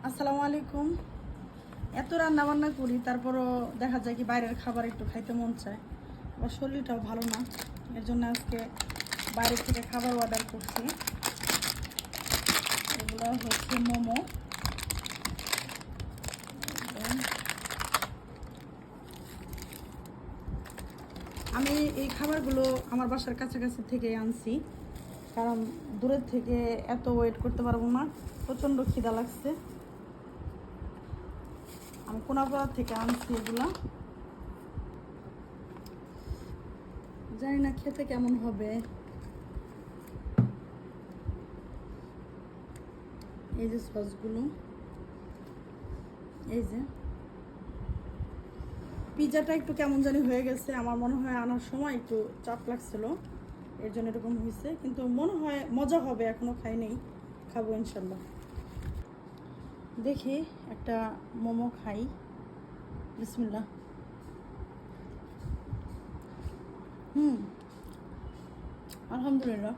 আসসালামু আলাইকুম। এত রান্না বান্না করি, তারপরও দেখা যায় কি বাইরের খাবার একটু খাইতে মন চায়, আবার শরীরটাও ভালো না। এর জন্য আজকে বাইরে থেকে খাবার অর্ডার করছি। এগুলো হচ্ছে মোমো। আমি এই খাবারগুলো আমার বাসার কাছাকাছি থেকে আনছি, কারণ দূরের থেকে এত ওয়েট করতে পারবো না, প্রচণ্ড খিদা লাগছে। আমি কোনাপাড়া থেকে আনছি এগুলা, জানি না খেতে কেমন হবে। এই যে সসগুলো, এই যে পিৎজাটা একটু কেমন জানি হয়ে গেছে। আমার মনে হয় আনার সময় একটু চাপ লাগছিল, এর জন্য এরকম হয়েছে, কিন্তু মনে হয় মজা হবে। এখনো খাই নেই, খাবো ইনশাল্লাহ। দেখি একটা মোমো খাই। বিসমিল্লাহ। আলহামদুলিল্লাহ।